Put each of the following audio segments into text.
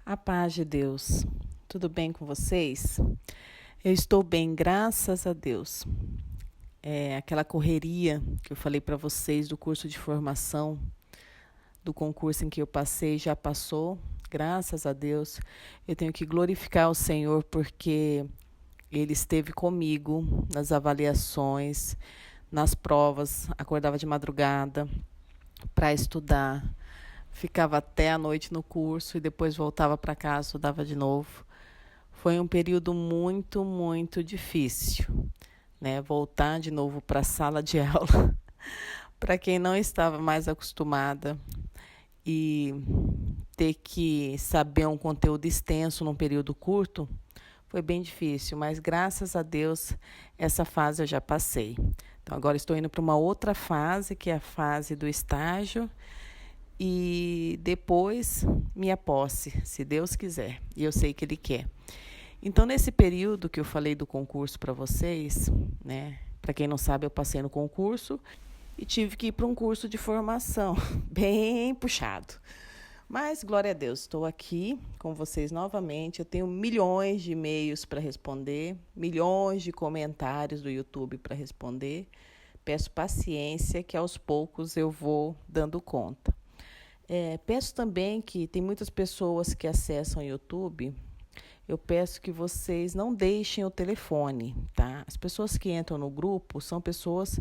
A paz de Deus. Tudo bem com vocês? Eu estou bem, graças a Deus. Aquela correria que eu falei para vocês do curso de formação, do concurso em que eu passei, já passou, graças a Deus. Eu tenho que glorificar o Senhor porque Ele esteve comigo nas avaliações, nas provas, acordava de madrugada para estudar. Ficava até a noite no curso e depois voltava para casa, estudava de novo. Foi um período muito, muito difícil, né? Voltar de novo para a sala de aula, para quem não estava mais acostumada e ter que saber um conteúdo extenso num período curto, foi bem difícil, mas graças a Deus essa fase eu já passei. Então agora estou indo para uma outra fase, que é a fase do estágio, e depois minha posse, se Deus quiser, e eu sei que Ele quer. Então, nesse período que eu falei do concurso para vocês, né? Para quem não sabe, eu passei no concurso e tive que ir para um curso de formação, bem puxado. Mas, glória a Deus, estou aqui com vocês novamente. Eu tenho milhões de e-mails para responder, milhões de comentários do YouTube para responder. Peço paciência que aos poucos eu vou dando conta. Peço também que tem muitas pessoas que acessam o YouTube. Eu peço que vocês não deixem o telefone, tá? As pessoas que entram no grupo são pessoas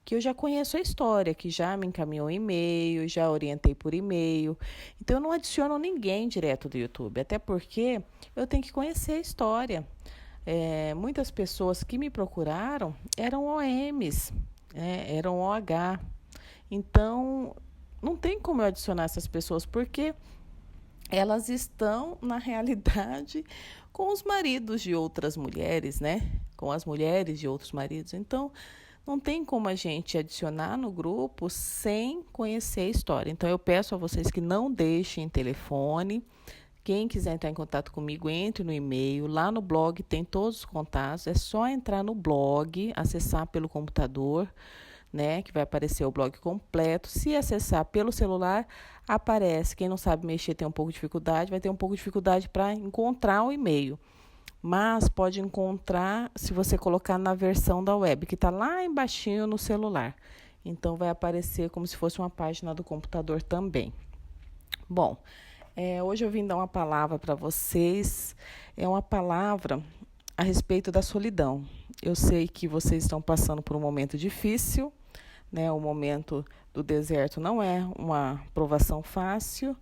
que eu já conheço a história, que já me encaminhou e-mail, já orientei por e-mail. Então, eu não adiciono ninguém direto do YouTube, até porque eu tenho que conhecer a história. Muitas pessoas que me procuraram eram OMs, eram OH. Então, não tem como eu adicionar essas pessoas, porque elas estão, na realidade, com os maridos de outras mulheres, né? Com as mulheres de outros maridos. Então, não tem como a gente adicionar no grupo sem conhecer a história. Então, eu peço a vocês que não deixem telefone. Quem quiser entrar em contato comigo, entre no e-mail. Lá no blog tem todos os contatos. É só entrar no blog, acessar pelo computador, né, que vai aparecer o blog completo. Se acessar pelo celular, aparece. Quem não sabe mexer tem um pouco de dificuldade, vai ter um pouco de dificuldade para encontrar o e-mail. Mas pode encontrar se você colocar na versão da web, que está lá embaixinho no celular. Então, vai aparecer como se fosse uma página do computador também. Bom, hoje eu vim dar uma palavra para vocês. É uma palavra a respeito da solidão. Eu sei que vocês estão passando por um momento difícil, né? O momento do deserto não é uma provação fácil,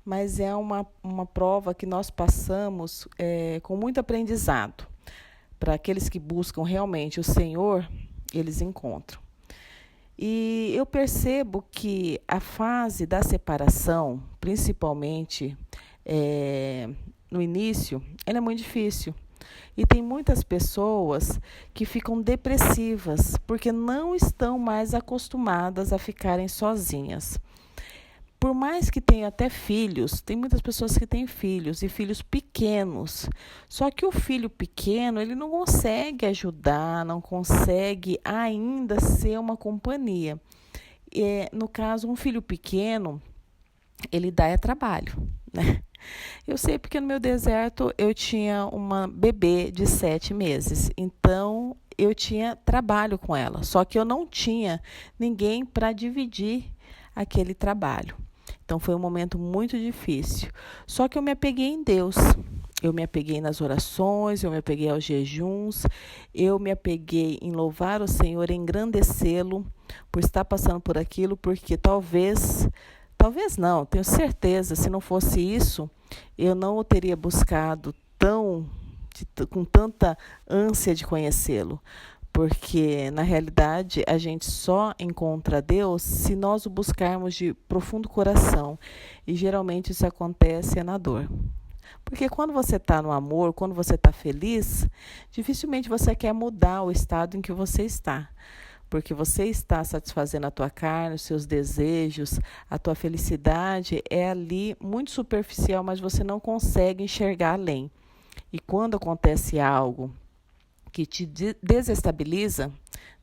mas é uma prova que nós passamos com muito aprendizado. Para aqueles que buscam realmente o Senhor, eles encontram. E eu percebo que a fase da separação, principalmente no início, ela é muito difícil. E tem muitas pessoas que ficam depressivas porque não estão mais acostumadas a ficarem sozinhas. Por mais que tenha até filhos, tem muitas pessoas que têm filhos e filhos pequenos. Só que o filho pequeno, ele não consegue ajudar, não consegue ainda ser uma companhia. No caso, um filho pequeno, ele dá trabalho, né? Eu sei porque no meu deserto eu tinha uma bebê de 7 meses, então eu tinha trabalho com ela, só que eu não tinha ninguém para dividir aquele trabalho. Então foi um momento muito difícil, só que eu me apeguei em Deus. Eu me apeguei nas orações, eu me apeguei aos jejuns, eu me apeguei em louvar o Senhor, engrandecê-lo por estar passando por aquilo, porque talvez não, tenho certeza, se não fosse isso, eu não o teria buscado com tanta ânsia de conhecê-lo. Porque, na realidade, a gente só encontra Deus se nós o buscarmos de profundo coração. E, geralmente, isso acontece na dor. Porque quando você está no amor, quando você está feliz, dificilmente você quer mudar o estado em que você está. Porque você está satisfazendo a tua carne, os seus desejos, a tua felicidade é ali muito superficial, mas você não consegue enxergar além. E quando acontece algo que te desestabiliza,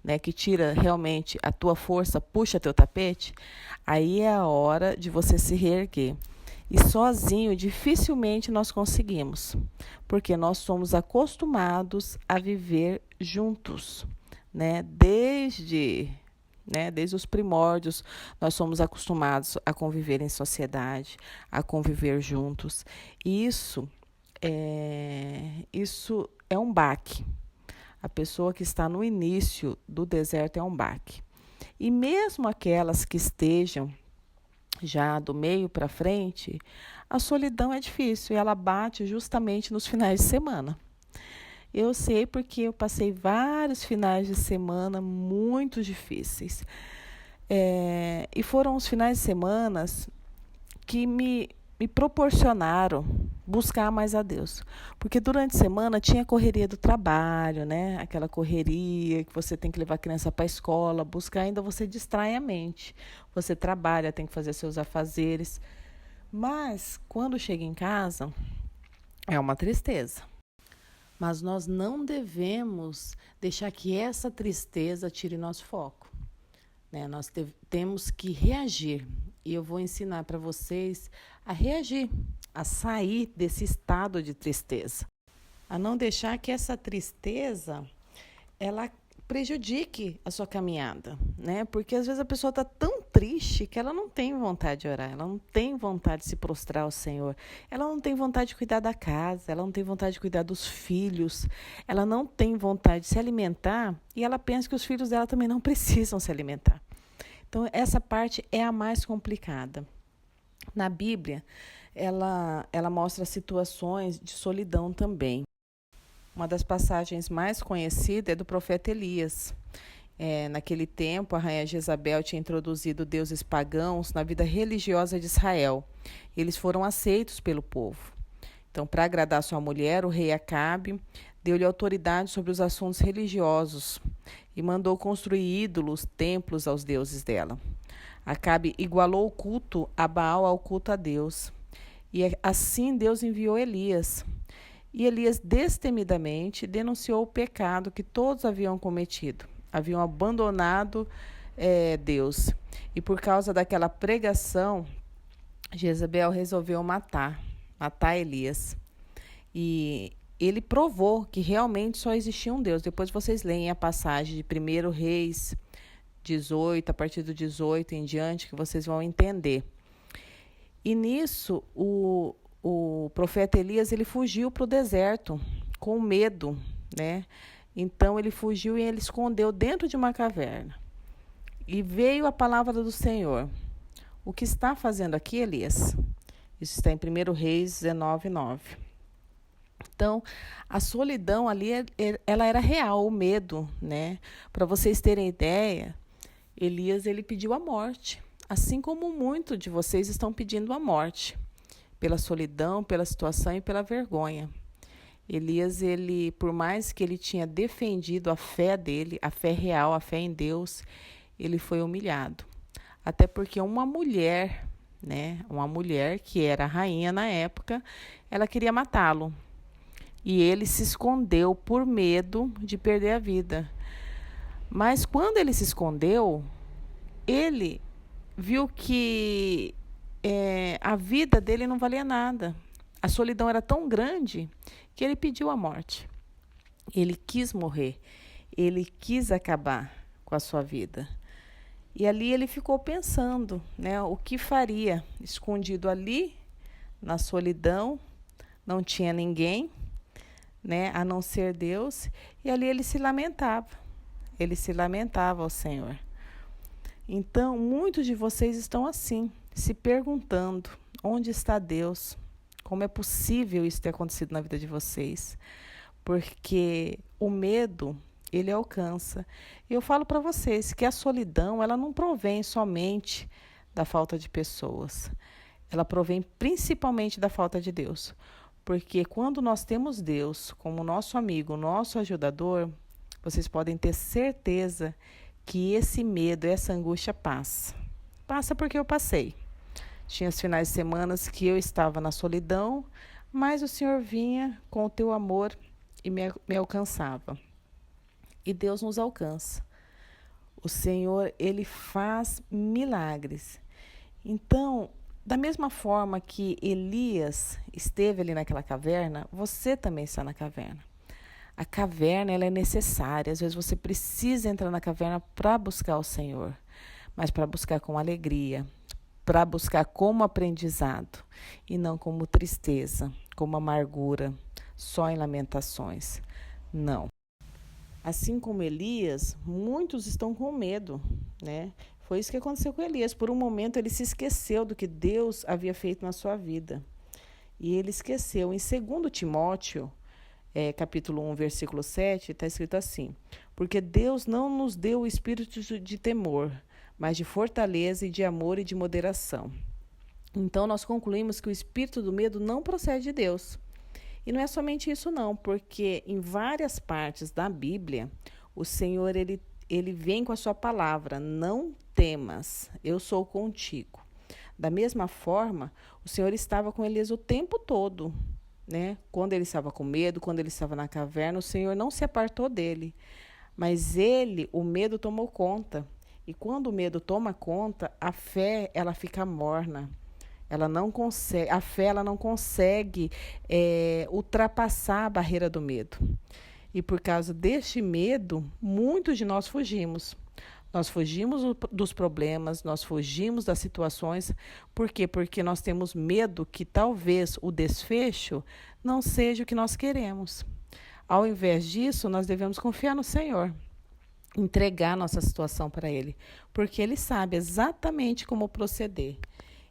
né, que tira realmente a tua força, puxa teu tapete, aí é a hora de você se reerguer. E sozinho, dificilmente nós conseguimos, porque nós somos acostumados a viver juntos, né? Desde os primórdios, nós somos acostumados a conviver em sociedade, a conviver juntos. E isso é um baque. A pessoa que está no início do deserto é um baque. E mesmo aquelas que estejam já do meio para frente, a solidão é difícil e ela bate justamente nos finais de semana. Eu sei porque eu passei vários finais de semana muito difíceis. E foram os finais de semana que me proporcionaram buscar mais a Deus. Porque durante a semana tinha a correria do trabalho, né? Aquela correria que você tem que levar a criança para a escola, buscar ainda você distrai a mente. Você trabalha, tem que fazer seus afazeres. Mas quando chega em casa, é uma tristeza. Mas nós não devemos deixar que essa tristeza tire nosso foco, né? Nós temos que reagir. E eu vou ensinar para vocês a reagir, a sair desse estado de tristeza. A não deixar que essa tristeza ela prejudique a sua caminhada, né? Porque às vezes a pessoa está tão triste que ela não tem vontade de orar, ela não tem vontade de se prostrar ao Senhor, ela não tem vontade de cuidar da casa, ela não tem vontade de cuidar dos filhos, ela não tem vontade de se alimentar e ela pensa que os filhos dela também não precisam se alimentar. Então, essa parte é a mais complicada. Na Bíblia, ela mostra situações de solidão também. Uma das passagens mais conhecidas é do profeta Elias. Naquele tempo, a rainha Jezabel tinha introduzido deuses pagãos na vida religiosa de Israel. Eles foram aceitos pelo povo. Então, para agradar sua mulher, o rei Acabe deu-lhe autoridade sobre os assuntos religiosos e mandou construir ídolos, templos aos deuses dela. Acabe igualou o culto a Baal ao culto a Deus. E assim Deus enviou Elias. E Elias destemidamente denunciou o pecado que todos haviam cometido. Haviam abandonado Deus. E por causa daquela pregação, Jezabel resolveu matar Elias. E ele provou que realmente só existia um Deus. Depois vocês leem a passagem de 1 Reis 18, a partir do 18 em diante, que vocês vão entender. E nisso, o profeta Elias ele fugiu para o deserto com medo, né? Então ele fugiu e ele escondeu dentro de uma caverna. E veio a palavra do Senhor. O que está fazendo aqui, Elias? Isso está em 1 Reis 19, 9. Então, a solidão ali, ela era real, o medo, né? Para vocês terem ideia, Elias, ele pediu a morte, assim como muitos de vocês estão pedindo a morte, pela solidão, pela situação e pela vergonha. Elias, ele, por mais que ele tinha defendido a fé dele, a fé real, a fé em Deus, ele foi humilhado. Até porque uma mulher, né, uma mulher que era rainha na época, ela queria matá-lo. E ele se escondeu por medo de perder a vida. Mas quando ele se escondeu, ele viu que a vida dele não valia nada. A solidão era tão grande que ele pediu a morte. Ele quis morrer. Ele quis acabar com a sua vida. E ali ele ficou pensando, né, o que faria, escondido ali, na solidão, não tinha ninguém, né, a não ser Deus, e ali ele se lamentava ao Senhor. Então, muitos de vocês estão assim, se perguntando, onde está Deus? Como é possível isso ter acontecido na vida de vocês? Porque o medo, ele alcança. E eu falo para vocês que a solidão, ela não provém somente da falta de pessoas. Ela provém principalmente da falta de Deus. Porque quando nós temos Deus como nosso amigo, nosso ajudador, vocês podem ter certeza que esse medo, essa angústia passa. Passa porque eu passei. Tinha os finais de semana que eu estava na solidão, mas o Senhor vinha com o teu amor e me alcançava. E Deus nos alcança. O Senhor, ele faz milagres. Então, Da mesma forma que Elias esteve ali naquela caverna, você também está na caverna. A caverna ela é necessária. Às vezes você precisa entrar na caverna para buscar o Senhor, mas para buscar com alegria, para buscar como aprendizado e não como tristeza, como amargura, só em lamentações. Não. Assim como Elias, muitos estão com medo, né? Foi isso que aconteceu com Elias. Por um momento ele se esqueceu do que Deus havia feito na sua vida. E ele esqueceu. Em 2 Timóteo, capítulo 1, versículo 7, está escrito assim: porque Deus não nos deu o espírito de temor, mas de fortaleza e de amor e de moderação. Então nós concluímos que o espírito do medo não procede de Deus. E não é somente isso não, porque em várias partes da Bíblia, o Senhor ele vem com a sua palavra: não temas, eu sou contigo. Da mesma forma, o Senhor estava com Elias o tempo todo, né? Quando ele estava com medo, quando ele estava na caverna, o Senhor não se apartou dele. Mas o medo tomou conta. E quando o medo toma conta, a fé, ela fica morna. Ela não consegue, a fé ela não consegue ultrapassar a barreira do medo. E por causa deste medo, muitos de nós fugimos. Nós fugimos dos problemas, nós fugimos das situações. Por quê? Porque nós temos medo que talvez o desfecho não seja o que nós queremos. Ao invés disso, nós devemos confiar no Senhor, entregar nossa situação para Ele, porque Ele sabe exatamente como proceder.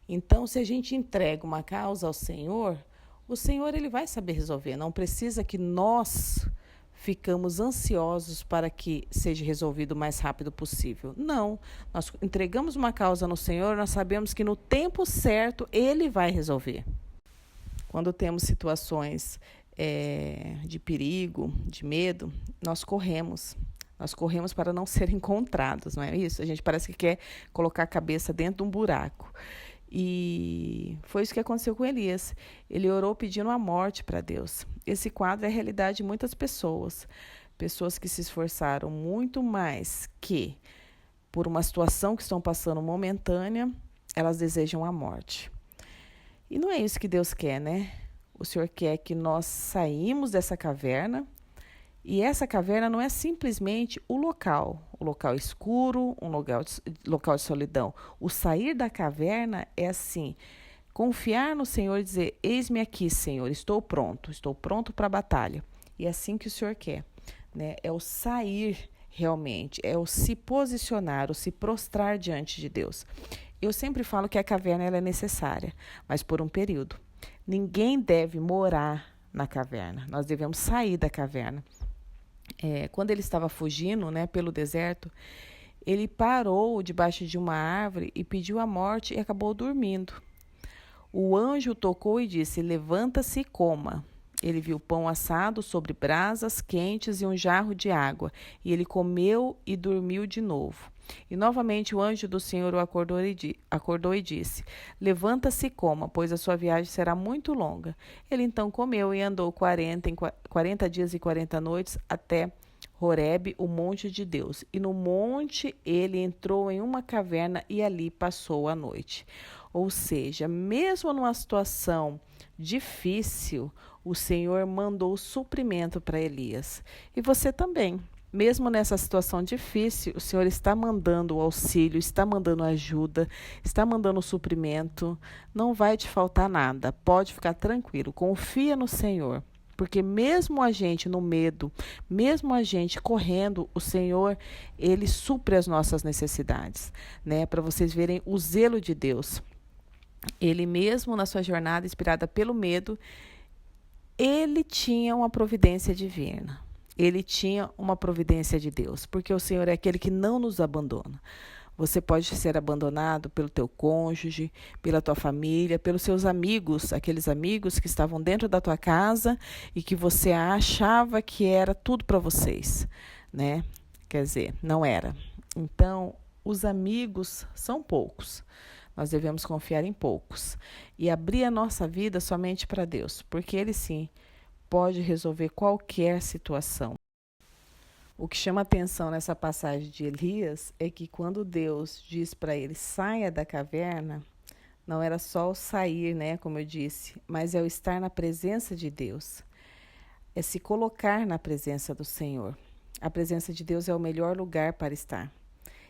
Então, se a gente entrega uma causa ao Senhor, o Senhor ele vai saber resolver. Não precisa que nós ficamos ansiosos para que seja resolvido o mais rápido possível. Não, nós entregamos uma causa no Senhor, nós sabemos que no tempo certo Ele vai resolver. Quando temos situações de perigo, de medo, nós corremos. Nós corremos para não ser encontrados, não é isso? A gente parece que quer colocar a cabeça dentro de um buraco. E foi isso que aconteceu com Elias. Ele orou pedindo a morte para Deus. Esse quadro é a realidade de muitas pessoas. Pessoas que se esforçaram muito mais que por uma situação que estão passando momentânea, elas desejam a morte. E não é isso que Deus quer, né? O Senhor quer que nós saímos dessa caverna. E essa caverna não é simplesmente o local escuro, um local de solidão. O sair da caverna é assim, confiar no Senhor e dizer: eis-me aqui, Senhor, estou pronto para a batalha. E é assim que o Senhor quer, né? É o sair realmente, é o se posicionar, o se prostrar diante de Deus. Eu sempre falo que a caverna ela é necessária, mas por um período. Ninguém deve morar na caverna, nós devemos sair da caverna. Quando ele estava fugindo, né, pelo deserto, ele parou debaixo de uma árvore e pediu a morte e acabou dormindo. O anjo tocou e disse: levanta-se e coma. Ele viu pão assado sobre brasas quentes e um jarro de água. E ele comeu e dormiu de novo. E novamente o anjo do Senhor o acordou e disse: levanta-se e coma, pois a sua viagem será muito longa. Ele então comeu e andou 40 dias e 40 noites até Horebe, o monte de Deus. E no monte ele entrou em uma caverna e ali passou a noite. Ou seja, mesmo numa situação difícil, o Senhor mandou suprimento para Elias. E você também. Mesmo nessa situação difícil, o Senhor está mandando o auxílio, está mandando ajuda, está mandando o suprimento. Não vai te faltar nada. Pode ficar tranquilo. Confia no Senhor. Porque mesmo a gente no medo, mesmo a gente correndo, o Senhor, Ele supre as nossas necessidades, né? Para vocês verem o zelo de Deus. Ele mesmo na sua jornada, inspirada pelo medo, ele tinha uma providência divina. Ele tinha uma providência de Deus, porque o Senhor é aquele que não nos abandona. Você pode ser abandonado pelo teu cônjuge, pela tua família, pelos seus amigos, aqueles amigos que estavam dentro da tua casa e que você achava que era tudo para vocês, né? Quer dizer, não era. Então, os amigos são poucos. Nós devemos confiar em poucos e abrir a nossa vida somente para Deus, porque Ele sim pode resolver qualquer situação. O que chama atenção nessa passagem de Elias é que quando Deus diz para ele: saia da caverna, Não era só o sair, né, como eu disse, mas é o estar na presença de Deus. É se colocar na presença do Senhor. A presença de Deus é o melhor lugar para estar.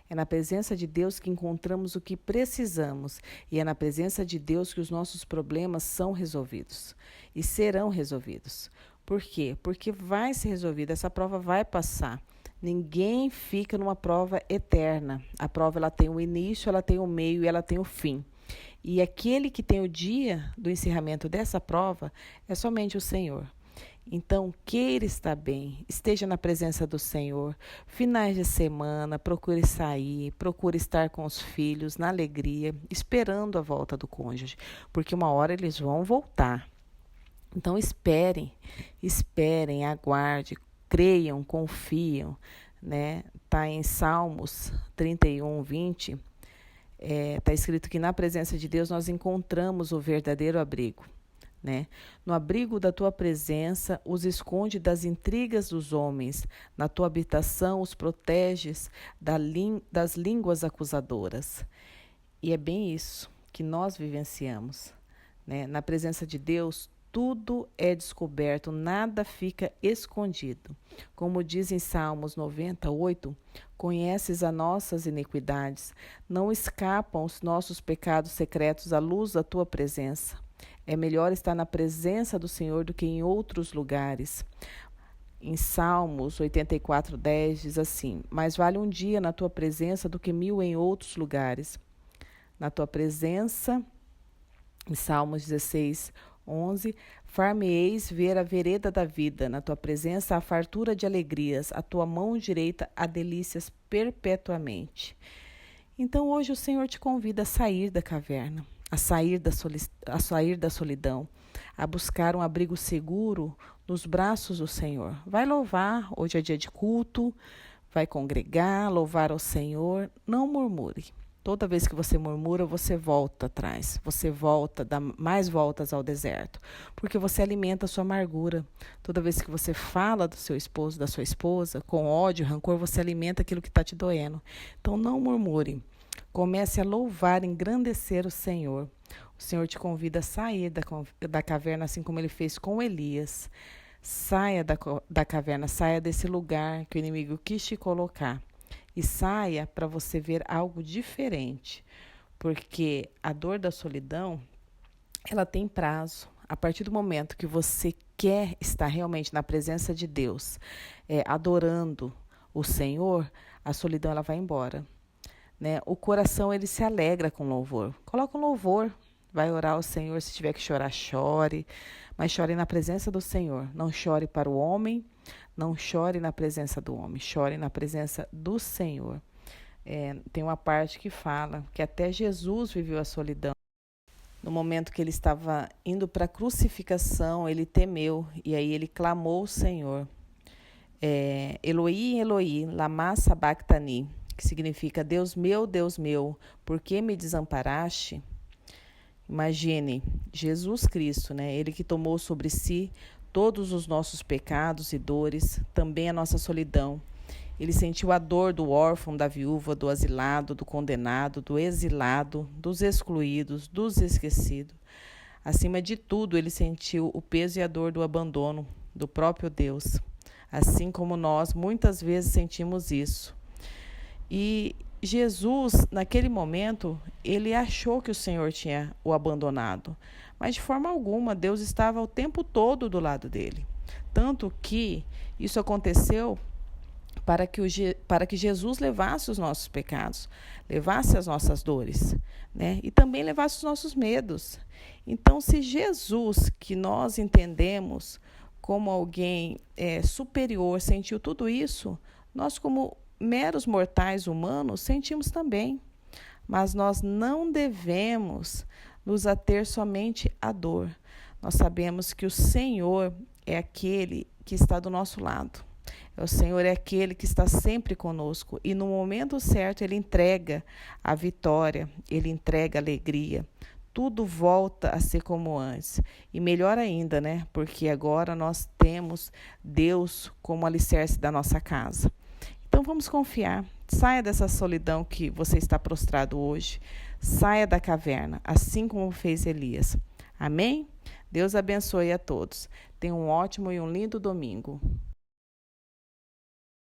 É na presença de Deus que encontramos o que precisamos e é na presença de Deus que os nossos problemas são resolvidos e serão resolvidos. Por quê? Porque vai ser resolvido, essa prova vai passar. Ninguém fica numa prova eterna. A prova ela tem o início, ela tem o meio e ela tem o fim. E aquele que tem o dia do encerramento dessa prova é somente o Senhor. Então, queira estar bem, esteja na presença do Senhor. Finais de semana, procure sair, procure estar com os filhos na alegria, esperando a volta do cônjuge, porque uma hora eles vão voltar. Então, esperem, aguarde, creiam, confiam, né? Tá em Salmos 31, 20, tá escrito que na presença de Deus nós encontramos o verdadeiro abrigo. Né? No abrigo da tua presença, os esconde das intrigas dos homens. Na tua habitação, os proteges das línguas acusadoras. E é bem isso que nós vivenciamos. Né? Na presença de Deus, tudo é descoberto, nada fica escondido. Como diz em Salmos 98, conheces as nossas iniquidades, não escapam os nossos pecados secretos à luz da tua presença. É melhor estar na presença do Senhor do que em outros lugares. Em Salmos 84:10 diz assim: mais vale um dia na tua presença do que 1000 em outros lugares. Na tua presença, em Salmos 16:11, far-me-eis ver a vereda da vida. Na tua presença há fartura de alegrias, a tua mão direita há delícias perpetuamente. Então hoje o Senhor te convida a sair da caverna, a sair da solidão, a buscar um abrigo seguro nos braços do Senhor. Vai louvar, hoje é dia de culto, vai congregar, louvar ao Senhor, não murmure. Toda vez que você murmura, você volta atrás, você volta, dá mais voltas ao deserto, porque você alimenta a sua amargura. Toda vez que você fala do seu esposo, da sua esposa, com ódio, rancor, você alimenta aquilo que está te doendo. Então não murmure. Comece a louvar, engrandecer o Senhor. O Senhor te convida a sair da caverna, assim como ele fez com Elias. Saia da caverna, saia desse lugar que o inimigo quis te colocar. E saia para você ver algo diferente. Porque a dor da solidão, ela tem prazo. A partir do momento que você quer estar realmente na presença de Deus, adorando o Senhor, a solidão ela vai embora. Né? O coração ele se alegra com louvor. Coloca um louvor, vai orar ao Senhor. Se tiver que chorar, chore, mas chore na presença do Senhor. Não chore para o homem, não chore na presença do homem, chore na presença do Senhor. Tem uma parte que fala que até Jesus viveu a solidão. No momento que ele estava indo para a crucificação, ele temeu e aí ele clamou ao Senhor. Eloi, Eloi, lama sabachthani, que significa Deus meu, por que me desamparaste? Imagine, Jesus Cristo, né? Ele que tomou sobre si todos os nossos pecados e dores, também a nossa solidão. Ele sentiu a dor do órfão, da viúva, do asilado, do condenado, do exilado, dos excluídos, dos esquecidos. Acima de tudo, ele sentiu o peso e a dor do abandono do próprio Deus. Assim como nós, muitas vezes sentimos isso. E Jesus, naquele momento, ele achou que o Senhor tinha o abandonado. Mas de forma alguma, Deus estava o tempo todo do lado dele. Tanto que isso aconteceu para que Jesus levasse os nossos pecados, levasse as nossas dores, né? E também levasse os nossos medos. Então, se Jesus, que nós entendemos como alguém superior, sentiu tudo isso, nós como meros mortais humanos sentimos também. Mas nós não devemos nos ater somente à dor. Nós sabemos que o Senhor é aquele que está do nosso lado. O Senhor é aquele que está sempre conosco e no momento certo Ele entrega a vitória, Ele entrega a alegria. Tudo volta a ser como antes. E melhor ainda, né? Porque agora nós temos Deus como alicerce da nossa casa. Então vamos confiar. Saia dessa solidão que você está prostrado hoje. Saia da caverna, assim como fez Elias. Amém? Deus abençoe a todos. Tenha um ótimo e um lindo domingo.